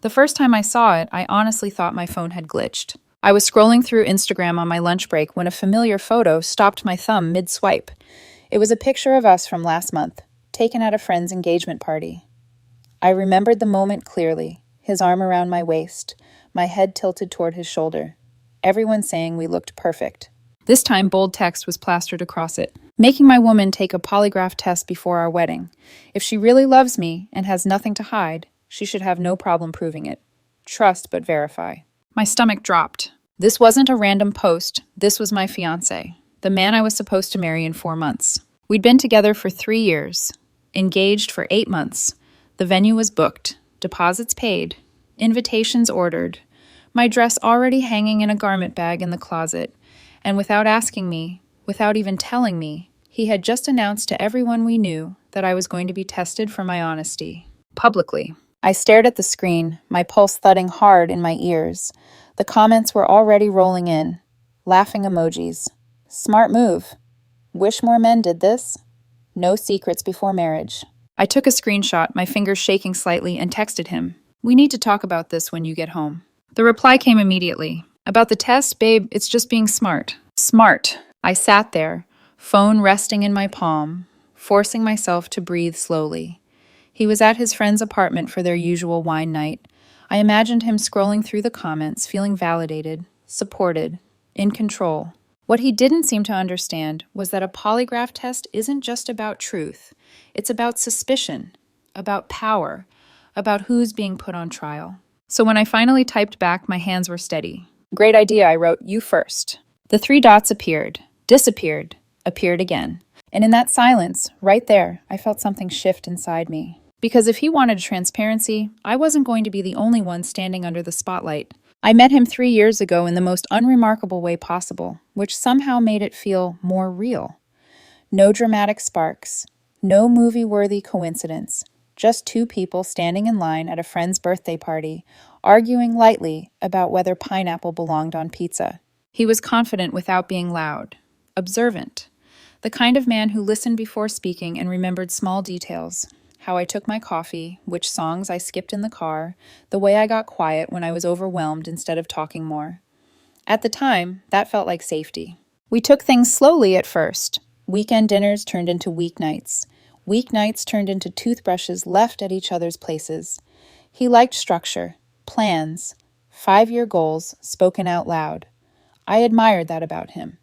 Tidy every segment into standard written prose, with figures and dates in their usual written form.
The first time I saw it, I honestly thought my phone had glitched. I was scrolling through Instagram on my lunch break when a familiar photo stopped my thumb mid-swipe. It was a picture of us from last month, taken at a friend's engagement party. I remembered the moment clearly, his arm around my waist, my head tilted toward his shoulder. Everyone saying we looked perfect. This time, bold text was plastered across it, making my woman take a polygraph test before our wedding. If she really loves me and has nothing to hide, she should have no problem proving it. Trust but verify. My stomach dropped. This wasn't a random post. This was my fiancé, the man I was supposed to marry in 4 months. We'd been together for 3 years, engaged for 8 months. The venue was booked, deposits paid, invitations ordered, my dress already hanging in a garment bag in the closet, and without asking me, without even telling me, he had just announced to everyone we knew that I was going to be tested for my honesty. Publicly. I stared at the screen, my pulse thudding hard in my ears. The comments were already rolling in. Laughing emojis. Smart move. Wish more men did this. No secrets before marriage. I took a screenshot, my fingers shaking slightly, and texted him. We need to talk about this when you get home. The reply came immediately. About the test, babe, it's just being smart. Smart. I sat there, phone resting in my palm, forcing myself to breathe slowly. He was at his friend's apartment for their usual wine night. I imagined him scrolling through the comments, feeling validated, supported, in control. What he didn't seem to understand was that a polygraph test isn't just about truth. It's about suspicion, about power, about who's being put on trial. So when I finally typed back, my hands were steady. Great idea, I wrote, you first. The 3 dots appeared, disappeared, appeared again. And in that silence, right there, I felt something shift inside me. Because if he wanted transparency, I wasn't going to be the only one standing under the spotlight. I met him 3 years ago in the most unremarkable way possible, which somehow made it feel more real. No dramatic sparks, no movie-worthy coincidence, just 2 people standing in line at a friend's birthday party, arguing lightly about whether pineapple belonged on pizza. He was confident without being loud, observant, the kind of man who listened before speaking and remembered small details. How I took my coffee, which songs I skipped in the car, the way I got quiet when I was overwhelmed instead of talking more. At the time, that felt like safety. We took things slowly at first. Weekend dinners turned into weeknights. Weeknights turned into toothbrushes left at each other's places. He liked structure, plans, 5-year goals spoken out loud. I admired that about him.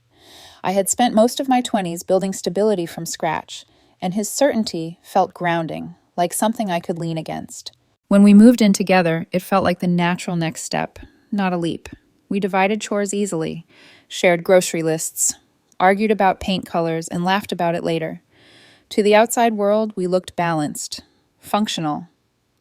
I had spent most of my 20s building stability from scratch, and his certainty felt grounding, like something I could lean against. When we moved in together, it felt like the natural next step, not a leap. We divided chores easily, shared grocery lists, argued about paint colors, and laughed about it later. To the outside world, we looked balanced, functional,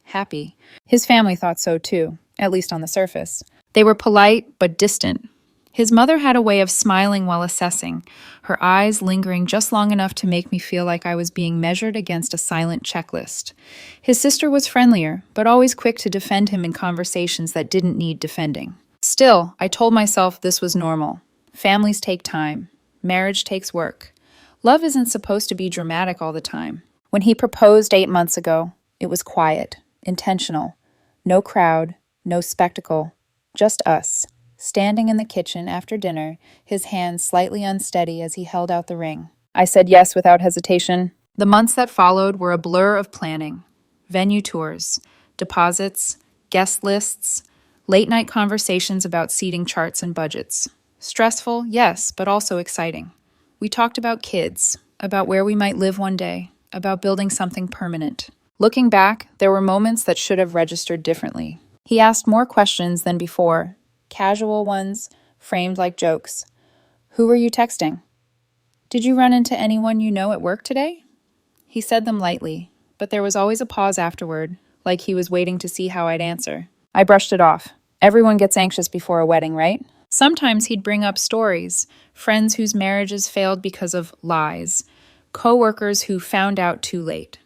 happy. His family thought so too, at least on the surface. They were polite but distant. His mother had a way of smiling while assessing, her eyes lingering just long enough to make me feel like I was being measured against a silent checklist. His sister was friendlier, but always quick to defend him in conversations that didn't need defending. Still, I told myself this was normal. Families take time. Marriage takes work. Love isn't supposed to be dramatic all the time. When he proposed 8 months ago, it was quiet, intentional. No crowd, no spectacle, just us. Standing in the kitchen after dinner, his hands slightly unsteady as he held out the ring. I said yes without hesitation. The months that followed were a blur of planning. Venue tours, deposits, guest lists, late-night conversations about seating charts and budgets. Stressful, yes, but also exciting. We talked about kids, about where we might live one day, about building something permanent. Looking back, there were moments that should have registered differently. He asked more questions than before, casual ones, framed like jokes. Who were you texting? Did you run into anyone you know at work today? He said them lightly, but there was always a pause afterward, like he was waiting to see how I'd answer. I brushed it off. Everyone gets anxious before a wedding, right? Sometimes he'd bring up stories, friends whose marriages failed because of lies, coworkers who found out too late.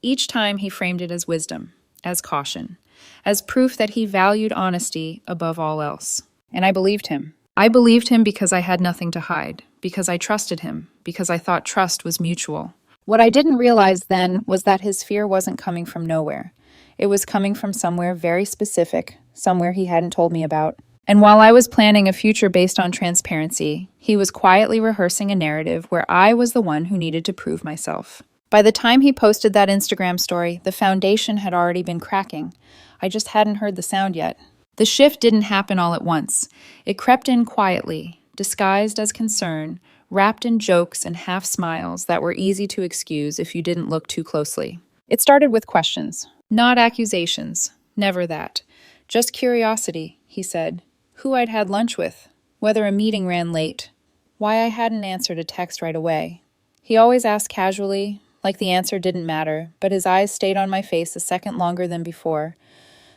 Each time he framed it as wisdom, as caution, as proof that he valued honesty above all else. And I believed him. I believed him because I had nothing to hide, because I trusted him, because I thought trust was mutual. What I didn't realize then was that his fear wasn't coming from nowhere. It was coming from somewhere very specific, somewhere he hadn't told me about. And while I was planning a future based on transparency, he was quietly rehearsing a narrative where I was the one who needed to prove myself. By the time he posted that Instagram story, the foundation had already been cracking. I just hadn't heard the sound yet. The shift didn't happen all at once. It crept in quietly, disguised as concern, wrapped in jokes and half smiles that were easy to excuse if you didn't look too closely. It started with questions, not accusations, never that. Just curiosity, he said. Who I'd had lunch with, whether a meeting ran late, why I hadn't answered a text right away. He always asked casually, like the answer didn't matter, but his eyes stayed on my face a second longer than before,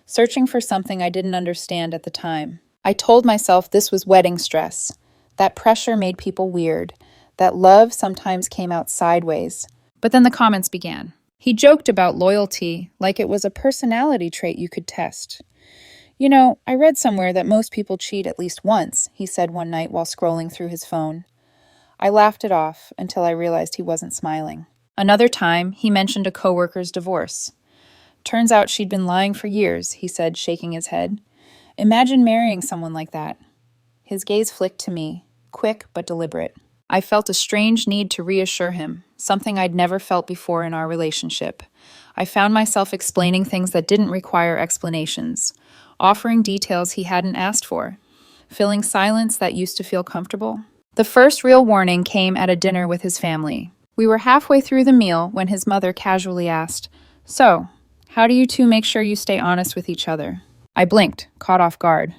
searching for something I didn't understand at the time. I told myself this was wedding stress, that pressure made people weird, that love sometimes came out sideways. But then the comments began. He joked about loyalty like it was a personality trait you could test. You know, I read somewhere that most people cheat at least once, he said one night while scrolling through his phone. I laughed it off until I realized he wasn't smiling. Another time, he mentioned a coworker's divorce. Turns out she'd been lying for years, he said, shaking his head. Imagine marrying someone like that. His gaze flicked to me, quick but deliberate. I felt a strange need to reassure him, something I'd never felt before in our relationship. I found myself explaining things that didn't require explanations, offering details he hadn't asked for, filling silence that used to feel comfortable. The first real warning came at a dinner with his family. We were halfway through the meal when his mother casually asked, "So, how do you two make sure you stay honest with each other?" I blinked, caught off guard.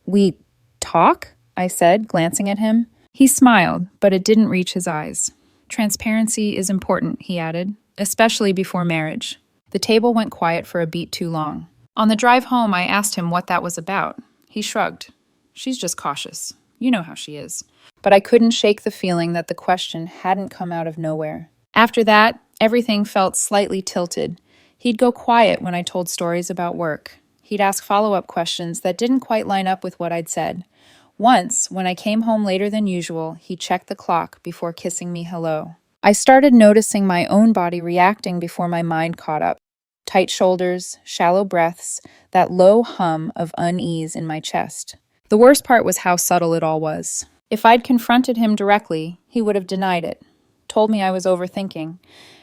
"We talk?" I said, glancing at him. He smiled, but it didn't reach his eyes. "Transparency is important," he added, "especially before marriage." The table went quiet for a beat too long. On the drive home, I asked him what that was about. He shrugged. "She's just cautious. You know how she is." But I couldn't shake the feeling that the question hadn't come out of nowhere. After that, everything felt slightly tilted. He'd go quiet when I told stories about work. He'd ask follow-up questions that didn't quite line up with what I'd said. Once, when I came home later than usual, he checked the clock before kissing me hello. I started noticing my own body reacting before my mind caught up. Tight shoulders, shallow breaths, that low hum of unease in my chest. The worst part was how subtle it all was. If I'd confronted him directly, he would have denied it, told me I was overthinking.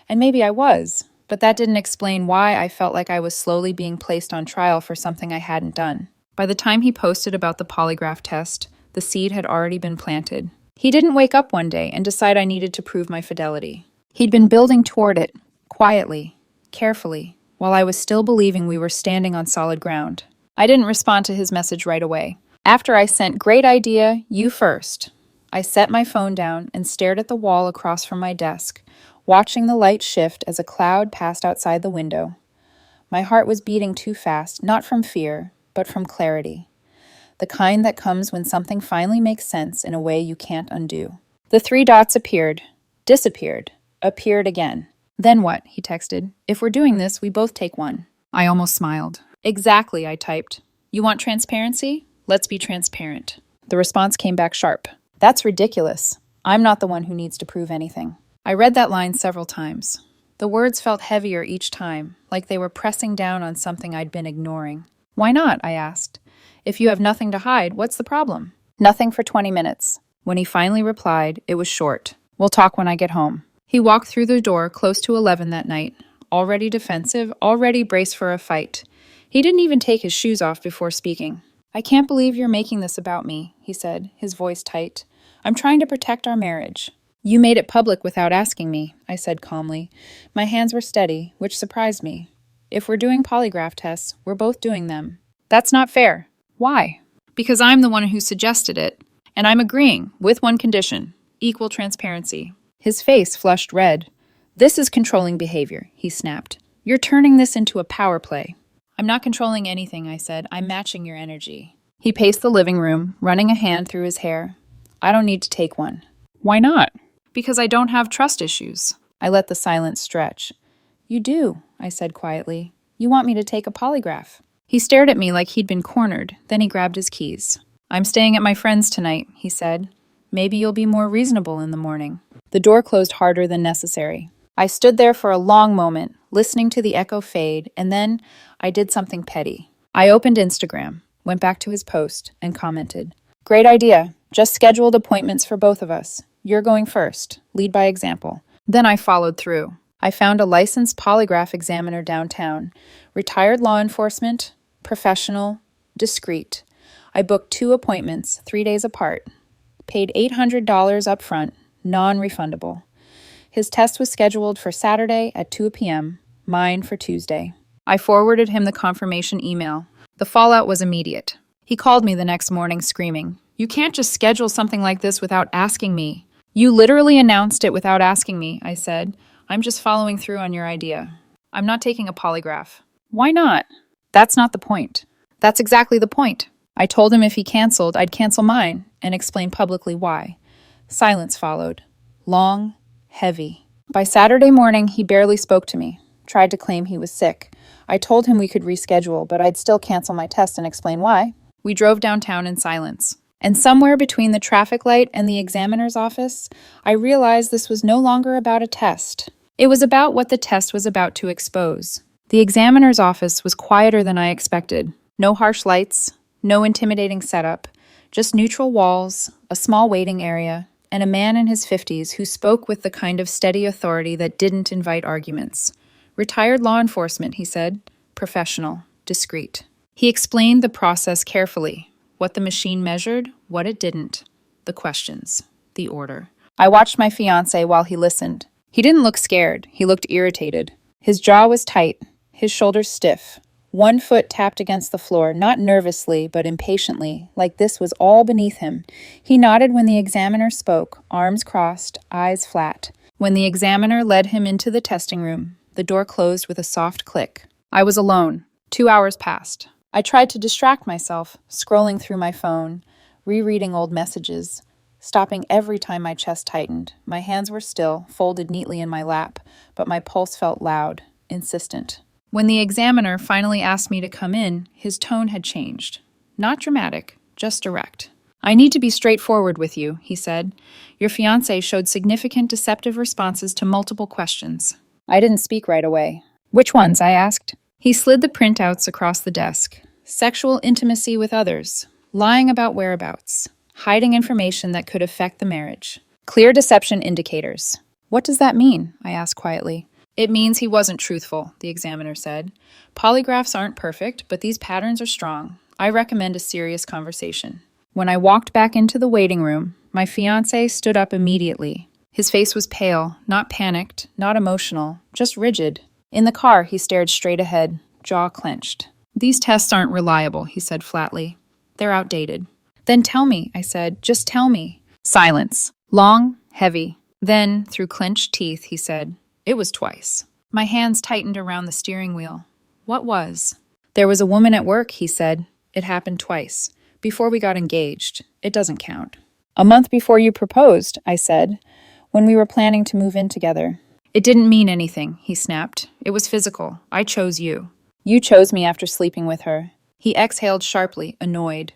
And maybe I was, but that didn't explain why I felt like I was slowly being placed on trial for something I hadn't done. By the time he posted about the polygraph test, the seed had already been planted. He didn't wake up one day and decide I needed to prove my fidelity. He'd been building toward it, quietly, carefully, while I was still believing we were standing on solid ground. I didn't respond to his message right away. After I sent "Great idea, you first," I set my phone down and stared at the wall across from my desk, watching the light shift as a cloud passed outside the window. My heart was beating too fast, not from fear, but from clarity. The kind that comes when something finally makes sense in a way you can't undo. The 3 dots appeared, disappeared, appeared again. "Then what?" he texted. "If we're doing this, we both take one." I almost smiled. "Exactly," I typed. "You want transparency? Let's be transparent." The response came back sharp. "That's ridiculous. I'm not the one who needs to prove anything." I read that line several times. The words felt heavier each time, like they were pressing down on something I'd been ignoring. "Why not?" I asked. "If you have nothing to hide, what's the problem?" "Nothing for 20 minutes. When he finally replied, it was short. "We'll talk when I get home." He walked through the door close to 11 that night, already defensive, already braced for a fight. He didn't even take his shoes off before speaking. "I can't believe you're making this about me," he said, his voice tight. "I'm trying to protect our marriage." "You made it public without asking me," I said calmly. My hands were steady, which surprised me. "If we're doing polygraph tests, we're both doing them." "That's not fair." "Why?" "Because I'm the one who suggested it, and I'm agreeing, with one condition: equal transparency." His face flushed red. "This is controlling behavior," he snapped. "You're turning this into a power play." "I'm not controlling anything," I said. "I'm matching your energy." He paced the living room, running a hand through his hair. "I don't need to take one." "Why not?" "Because I don't have trust issues." I let the silence stretch. "You do," I said quietly. "You want me to take a polygraph." He stared at me like he'd been cornered, then he grabbed his keys. "I'm staying at my friend's tonight," he said. "Maybe you'll be more reasonable in the morning." The door closed harder than necessary. I stood there for a long moment, listening to the echo fade, and then I did something petty. I opened Instagram, went back to his post, and commented, "Great idea. Just scheduled appointments for both of us. You're going first. Lead by example." Then I followed through. I found a licensed polygraph examiner downtown, retired law enforcement, professional, discreet. I booked 2 appointments, 3 days apart. Paid $800 up front, non-refundable. His test was scheduled for Saturday at 2 p.m., mine for Tuesday. I forwarded him the confirmation email. The fallout was immediate. He called me the next morning screaming, "You can't just schedule something like this without asking me." "You literally announced it without asking me," I said. "I'm just following through on your idea. I'm not taking a polygraph." "Why not?" "That's not the point." "That's exactly the point." I told him if he canceled, I'd cancel mine, and explained publicly why. Silence followed. Long, heavy. By Saturday morning, he barely spoke to me. Tried to claim he was sick. I told him we could reschedule, but I'd still cancel my test and explain why. We drove downtown in silence. And somewhere between the traffic light and the examiner's office, I realized this was no longer about a test. It was about what the test was about to expose. The examiner's office was quieter than I expected. No harsh lights, no intimidating setup, just neutral walls, a small waiting area, and a man in his 50s who spoke with the kind of steady authority that didn't invite arguments. Retired law enforcement, he said. Professional, discreet. He explained the process carefully. What the machine measured, what it didn't. The questions, the order. I watched my fiancé while he listened. He didn't look scared. He looked irritated. His jaw was tight, his shoulders stiff. One foot tapped against the floor, not nervously, but impatiently, like this was all beneath him. He nodded when the examiner spoke, arms crossed, eyes flat. When the examiner led him into the testing room, the door closed with a soft click. I was alone. 2 hours passed. I tried to distract myself, scrolling through my phone, rereading old messages, stopping every time my chest tightened. My hands were still, folded neatly in my lap, but my pulse felt loud, insistent. When the examiner finally asked me to come in, his tone had changed. Not dramatic, just direct. "I need to be straightforward with you," he said. "Your fiancé showed significant deceptive responses to multiple questions." I didn't speak right away. "Which ones?" I asked. He slid the printouts across the desk. Sexual intimacy with others, lying about whereabouts, hiding information that could affect the marriage. Clear deception indicators. "What does that mean?" I asked quietly. "It means he wasn't truthful," the examiner said. "Polygraphs aren't perfect, but these patterns are strong. I recommend a serious conversation." When I walked back into the waiting room, my fiancé stood up immediately. His face was pale, not panicked, not emotional, just rigid. In the car, he stared straight ahead, jaw clenched. "These tests aren't reliable," he said flatly. "They're outdated." "Then tell me," I said. "Just tell me." Silence. Long, heavy. Then, through clenched teeth, he said, "It was twice." My hands tightened around the steering wheel. What was? "There was a woman at work," he said. "It happened twice. Before we got engaged. It doesn't count." "A month before you proposed," I said, "when we were planning to move in together." "It didn't mean anything," he snapped. "It was physical. I chose you." "You chose me after sleeping with her." He exhaled sharply, annoyed.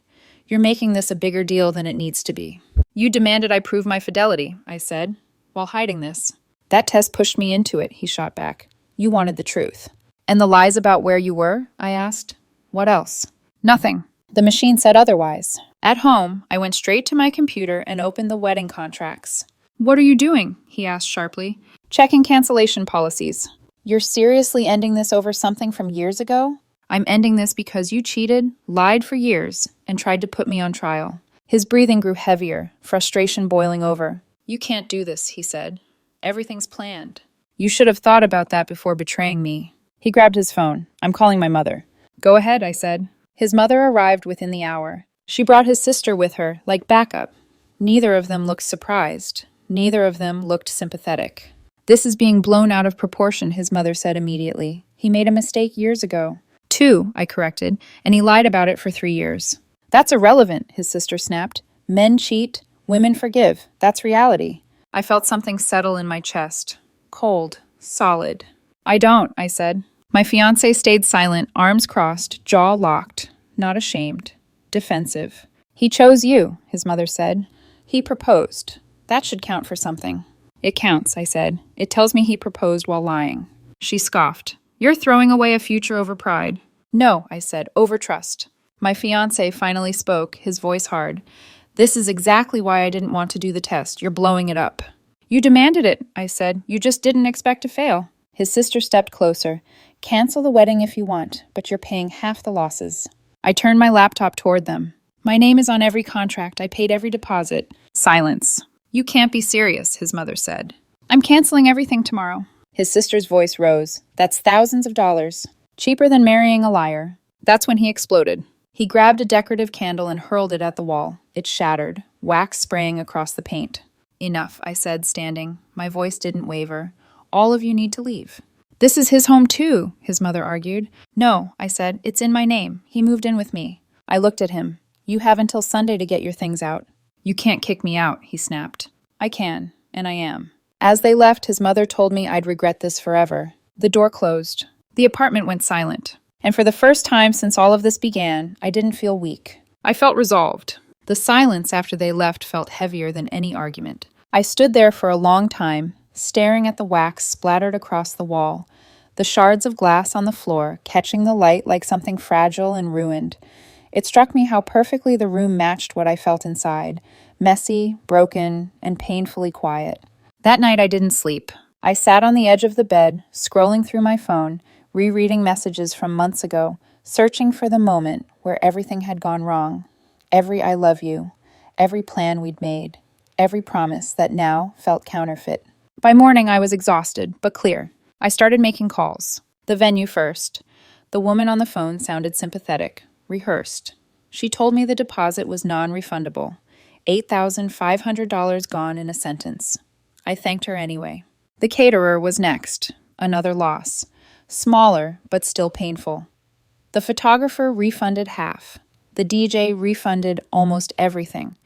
"You're making this a bigger deal than it needs to be." "You demanded I prove my fidelity," I said, "while hiding this." "That test pushed me into it," he shot back. "You wanted the truth." "And the lies about where you were?" I asked. "What else?" "Nothing. The machine said otherwise." At home, I went straight to my computer and opened the wedding contracts. "What are you doing?" he asked sharply. "Checking cancellation policies." "You're seriously ending this over something from years ago?" "I'm ending this because you cheated, lied for years, and tried to put me on trial." His breathing grew heavier, frustration boiling over. "You can't do this," he said. "Everything's planned." "You should have thought about that before betraying me." He grabbed his phone. "I'm calling my mother." "Go ahead," I said. His mother arrived within the hour. She brought his sister with her, like backup. Neither of them looked surprised. Neither of them looked sympathetic. "This is being blown out of proportion," his mother said immediately. "He made a mistake years ago." 2, I corrected, "and he lied about it for 3 years." "That's irrelevant," his sister snapped. "Men cheat, women forgive. That's reality." I felt something settle in my chest. Cold, solid. "I don't," I said. My fiancé stayed silent, arms crossed, jaw locked. Not ashamed. Defensive. "He chose you," his mother said. "He proposed. That should count for something." "It counts," I said. "It tells me he proposed while lying." She scoffed. You're throwing away a future over pride. No, I said, over trust. My fiancé finally spoke, his voice hard. This is exactly why I didn't want to do the test. You're blowing it up. You demanded it, I said. You just didn't expect to fail. His sister stepped closer. Cancel the wedding if you want, but you're paying half the losses. I turned my laptop toward them. My name is on every contract. I paid every deposit. Silence. You can't be serious, his mother said. I'm canceling everything tomorrow. His sister's voice rose. That's thousands of dollars. Cheaper than marrying a liar. That's when he exploded. He grabbed a decorative candle and hurled it at the wall. It shattered, wax spraying across the paint. Enough, I said, standing. My voice didn't waver. All of you need to leave. This is his home too, his mother argued. No, I said, it's in my name. He moved in with me. I looked at him. You have until Sunday to get your things out. You can't kick me out, he snapped. I can, and I am. As they left, his mother told me I'd regret this forever. The door closed. The apartment went silent. And for the first time since all of this began, I didn't feel weak. I felt resolved. The silence after they left felt heavier than any argument. I stood there for a long time, staring at the wax splattered across the wall, the shards of glass on the floor, catching the light like something fragile and ruined. It struck me how perfectly the room matched what I felt inside, messy, broken, and painfully quiet. That night I didn't sleep. I sat on the edge of the bed, scrolling through my phone, rereading messages from months ago, searching for the moment where everything had gone wrong. Every I love you, every plan we'd made, every promise that now felt counterfeit. By morning I was exhausted, but clear. I started making calls. The venue first. The woman on the phone sounded sympathetic, rehearsed. She told me the deposit was non-refundable. $8,500 gone in a sentence. I thanked her anyway. The caterer was next. Another loss. Smaller, but still painful. The photographer refunded half. The DJ refunded almost everything.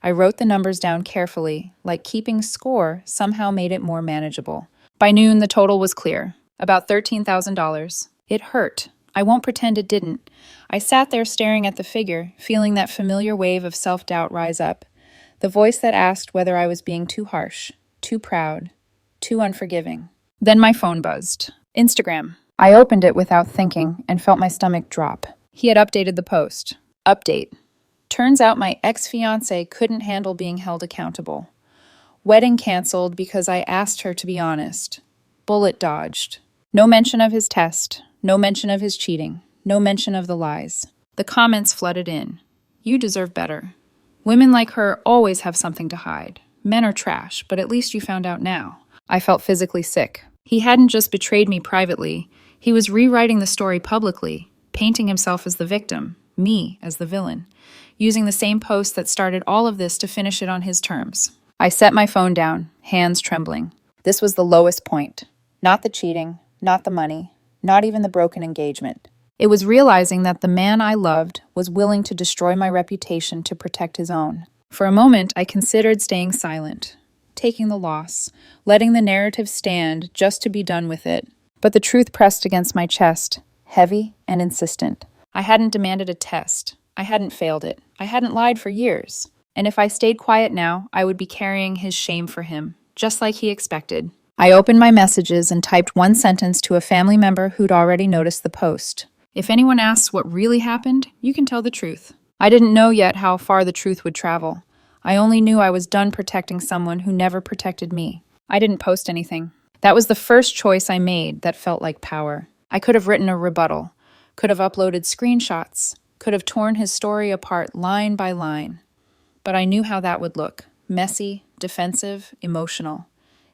I wrote the numbers down carefully, like keeping score somehow made it more manageable. By noon, the total was clear. About $13,000. It hurt. I won't pretend it didn't. I sat there staring at the figure, feeling that familiar wave of self-doubt rise up. The voice that asked whether I was being too harsh, too proud, too unforgiving. Then my phone buzzed. Instagram. I opened it without thinking and felt my stomach drop. He had updated the post. Update. Turns out my ex-fiancé couldn't handle being held accountable. Wedding canceled because I asked her to be honest. Bullet dodged. No mention of his test. No mention of his cheating. No mention of the lies. The comments flooded in. You deserve better. Women like her always have something to hide. Men are trash, but at least you found out now. I felt physically sick. He hadn't just betrayed me privately. He was rewriting the story publicly, painting himself as the victim, me as the villain, using the same post that started all of this to finish it on his terms. I set my phone down, hands trembling. This was the lowest point. Not the cheating, not the money, not even the broken engagement. It was realizing that the man I loved was willing to destroy my reputation to protect his own. For a moment, I considered staying silent, taking the loss, letting the narrative stand just to be done with it. But the truth pressed against my chest, heavy and insistent. I hadn't demanded a test. I hadn't failed it. I hadn't lied for years. And if I stayed quiet now, I would be carrying his shame for him, just like he expected. I opened my messages and typed one sentence to a family member who'd already noticed the post. If anyone asks what really happened, you can tell the truth. I didn't know yet how far the truth would travel. I only knew I was done protecting someone who never protected me. I didn't post anything. That was the first choice I made that felt like power. I could have written a rebuttal, could have uploaded screenshots, could have torn his story apart line by line. But I knew how that would look. Messy, defensive, emotional.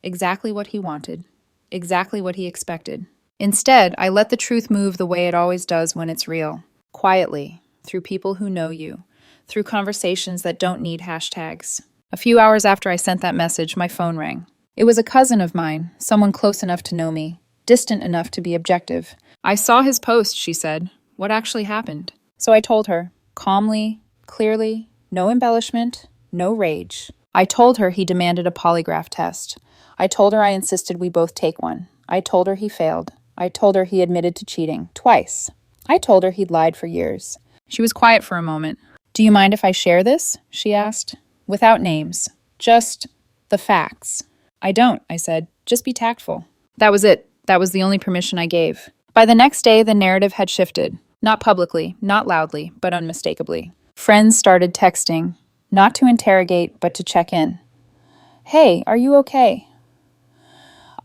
Exactly what he wanted. Exactly what he expected. Instead, I let the truth move the way it always does when it's real. Quietly, through people who know you. Through conversations that don't need hashtags. A few hours after I sent that message, my phone rang. It was a cousin of mine, someone close enough to know me, distant enough to be objective. I saw his post, she said. What actually happened? So I told her, calmly, clearly, no embellishment, no rage. I told her he demanded a polygraph test. I told her I insisted we both take one. I told her he failed. I told her he admitted to cheating, twice. I told her he'd lied for years. She was quiet for a moment. Do you mind if I share this? She asked. Without names. Just the facts. I don't, I said. Just be tactful. That was it. That was the only permission I gave. By the next day, the narrative had shifted. Not publicly, not loudly, but unmistakably. Friends started texting, not to interrogate, but to check in. Hey, are you okay?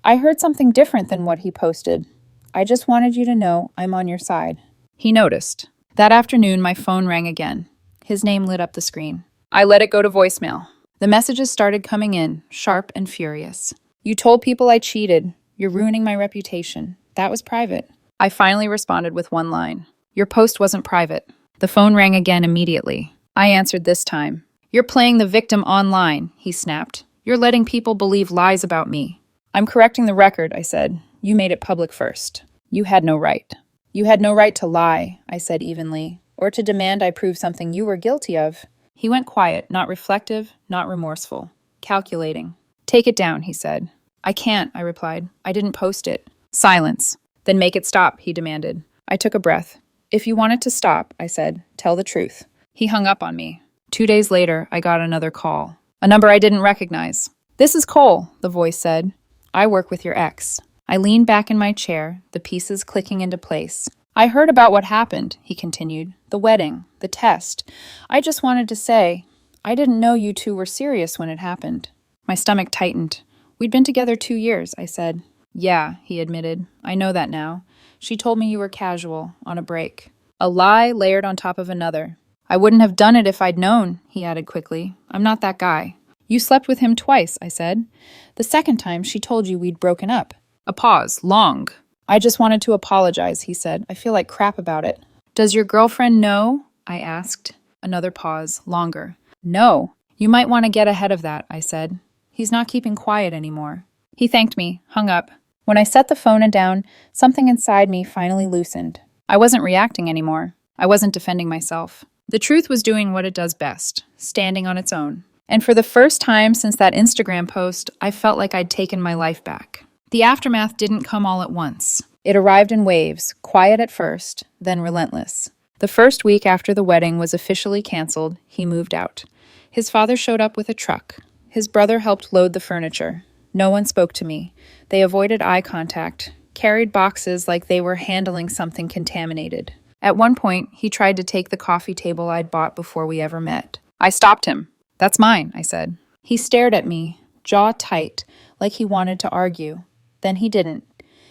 I heard something different than what he posted. I just wanted you to know I'm on your side. He noticed. That afternoon, my phone rang again. His name lit up the screen. I let it go to voicemail. The messages started coming in, sharp and furious. You told people I cheated. You're ruining my reputation. That was private. I finally responded with one line. Your post wasn't private. The phone rang again immediately. I answered this time. You're playing the victim online, he snapped. You're letting people believe lies about me. I'm correcting the record, I said. You made it public first. You had no right. You had no right to lie, I said evenly, or to demand I prove something you were guilty of. He went quiet, not reflective, not remorseful. Calculating. Take it down, he said. I can't, I replied. I didn't post it. Silence. Then make it stop, he demanded. I took a breath. If you want it to stop, I said, tell the truth. He hung up on me. 2 days later, I got another call. A number I didn't recognize. This is Cole, the voice said. I work with your ex. I leaned back in my chair, the pieces clicking into place. I heard about what happened, he continued. The wedding, the test. I just wanted to say, I didn't know you two were serious when it happened. My stomach tightened. We'd been together 2 years, I said. Yeah, he admitted. I know that now. She told me you were casual, on a break. A lie layered on top of another. I wouldn't have done it if I'd known, he added quickly. I'm not that guy. You slept with him twice, I said. The second time, she told you we'd broken up. A pause, long. I just wanted to apologize, he said. I feel like crap about it. Does your girlfriend know? I asked. Another pause, longer. No. You might want to get ahead of that, I said. He's not keeping quiet anymore. He thanked me, hung up. When I set the phone down, something inside me finally loosened. I wasn't reacting anymore. I wasn't defending myself. The truth was doing what it does best, standing on its own. And for the first time since that Instagram post, I felt like I'd taken my life back. The aftermath didn't come all at once. It arrived in waves, quiet at first, then relentless. The first week after the wedding was officially canceled, he moved out. His father showed up with a truck. His brother helped load the furniture. No one spoke to me. They avoided eye contact, carried boxes like they were handling something contaminated. At one point, he tried to take the coffee table I'd bought before we ever met. I stopped him. That's mine, I said. He stared at me, jaw tight, like he wanted to argue. Then he didn't.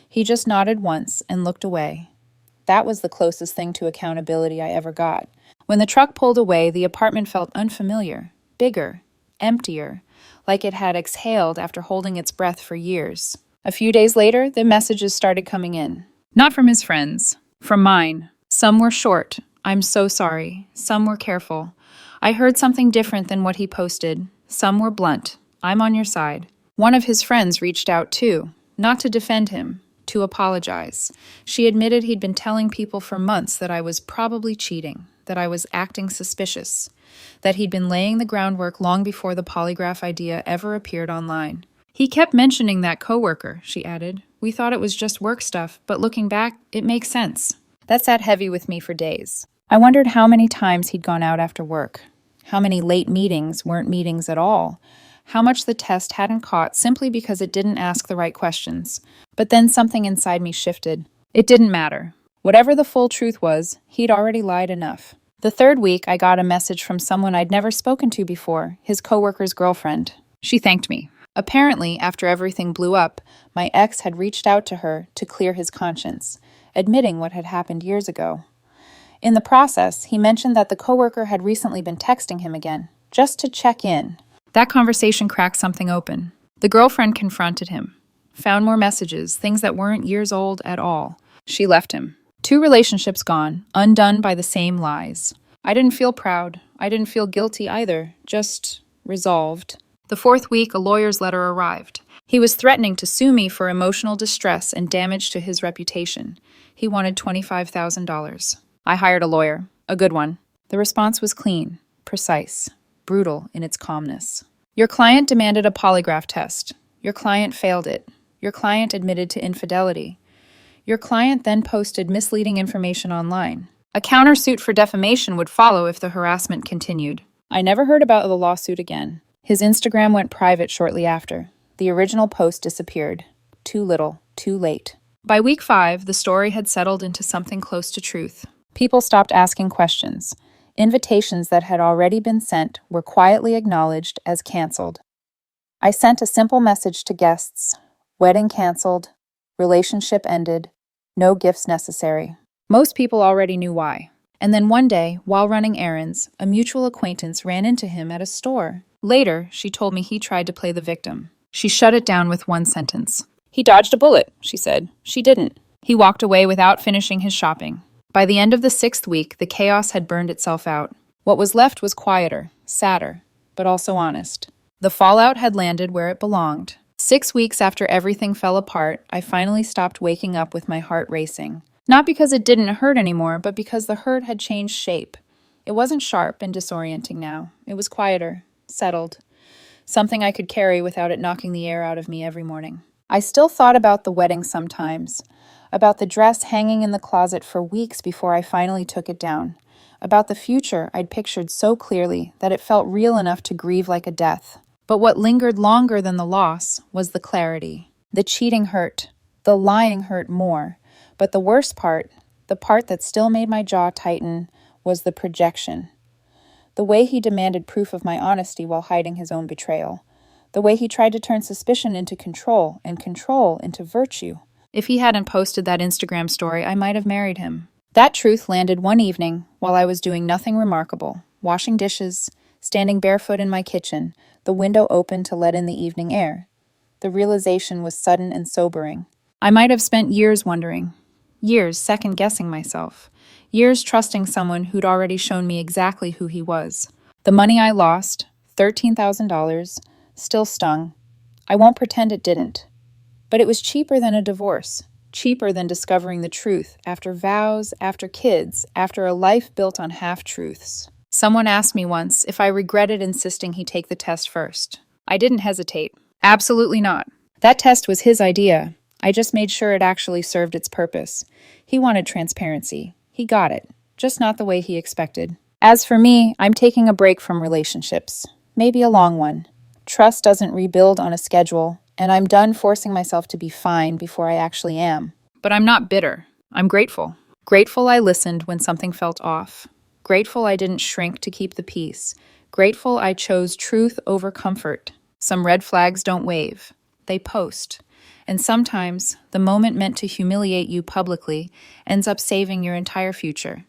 He just nodded once and looked away. That was the closest thing to accountability I ever got. When the truck pulled away, the apartment felt unfamiliar, bigger, emptier, like it had exhaled after holding its breath for years. A few days later, the messages started coming in. Not from his friends, from mine. Some were short. I'm so sorry. Some were careful. I heard something different than what he posted. Some were blunt. I'm on your side. One of his friends reached out too, not to defend him, to apologize. She admitted he'd been telling people for months that I was probably cheating, that I was acting suspicious, that he'd been laying the groundwork long before the polygraph idea ever appeared online. He kept mentioning that coworker, she added. We thought it was just work stuff, but looking back, it makes sense. That sat heavy with me for days. I wondered how many times he'd gone out after work, how many late meetings weren't meetings at all, how much the test hadn't caught simply because it didn't ask the right questions. But then something inside me shifted. It didn't matter. Whatever the full truth was, he'd already lied enough. The third week, I got a message from someone I'd never spoken to before, his coworker's girlfriend. She thanked me. Apparently, after everything blew up, my ex had reached out to her to clear his conscience, admitting what had happened years ago. In the process, he mentioned that the coworker had recently been texting him again, just to check in. That conversation cracked something open. The girlfriend confronted him, found more messages, things that weren't years old at all. She left him. 2 relationships gone, undone by the same lies. I didn't feel proud. I didn't feel guilty either, just resolved. The 4th week, a lawyer's letter arrived. He was threatening to sue me for emotional distress and damage to his reputation. He wanted $25,000. I hired a lawyer, a good one. The response was clean, precise, brutal in its calmness. Your client demanded a polygraph test. Your client failed it. Your client admitted to infidelity. Your client then posted misleading information online. A countersuit for defamation would follow if the harassment continued. I never heard about the lawsuit again. His Instagram went private shortly after. The original post disappeared. Too little. too late. By week 5, the story had settled into something close to truth. People stopped asking questions. Invitations that had already been sent were quietly acknowledged as canceled. I sent a simple message to guests: wedding canceled, relationship ended, no gifts necessary. Most people already knew why. And then one day, while running errands, a mutual acquaintance ran into him at a store. Later, she told me he tried to play the victim. She shut it down with one sentence. "He dodged a bullet," she said. "She didn't." He walked away without finishing his shopping. By the end of the 6th week, the chaos had burned itself out. What was left was quieter, sadder, but also honest. The fallout had landed where it belonged. 6 weeks after everything fell apart, I finally stopped waking up with my heart racing. Not because it didn't hurt anymore, but because the hurt had changed shape. It wasn't sharp and disorienting now. It was quieter, settled. Something I could carry without it knocking the air out of me every morning. I still thought about the wedding sometimes, about the dress hanging in the closet for weeks before I finally took it down, about the future I'd pictured so clearly that it felt real enough to grieve like a death. But what lingered longer than the loss was the clarity. The cheating hurt. The lying hurt more. But the worst part, the part that still made my jaw tighten, was the projection. The way he demanded proof of my honesty while hiding his own betrayal. The way he tried to turn suspicion into control and control into virtue. If he hadn't posted that Instagram story, I might have married him. That truth landed one evening while I was doing nothing remarkable, washing dishes, standing barefoot in my kitchen, the window open to let in the evening air. The realization was sudden and sobering. I might have spent years wondering, years second-guessing myself, years trusting someone who'd already shown me exactly who he was. The money I lost, $13,000, still stung. I won't pretend it didn't. But it was cheaper than a divorce, cheaper than discovering the truth after vows, after kids, after a life built on half-truths. Someone asked me once if I regretted insisting he take the test first. I didn't hesitate. Absolutely not. That test was his idea. I just made sure it actually served its purpose. He wanted transparency. He got it, just not the way he expected. As for me, I'm taking a break from relationships. Maybe a long one. Trust doesn't rebuild on a schedule, and I'm done forcing myself to be fine before I actually am. But I'm not bitter. I'm grateful. Grateful I listened when something felt off. Grateful I didn't shrink to keep the peace. Grateful I chose truth over comfort. Some red flags don't wave. They post. And sometimes, the moment meant to humiliate you publicly ends up saving your entire future.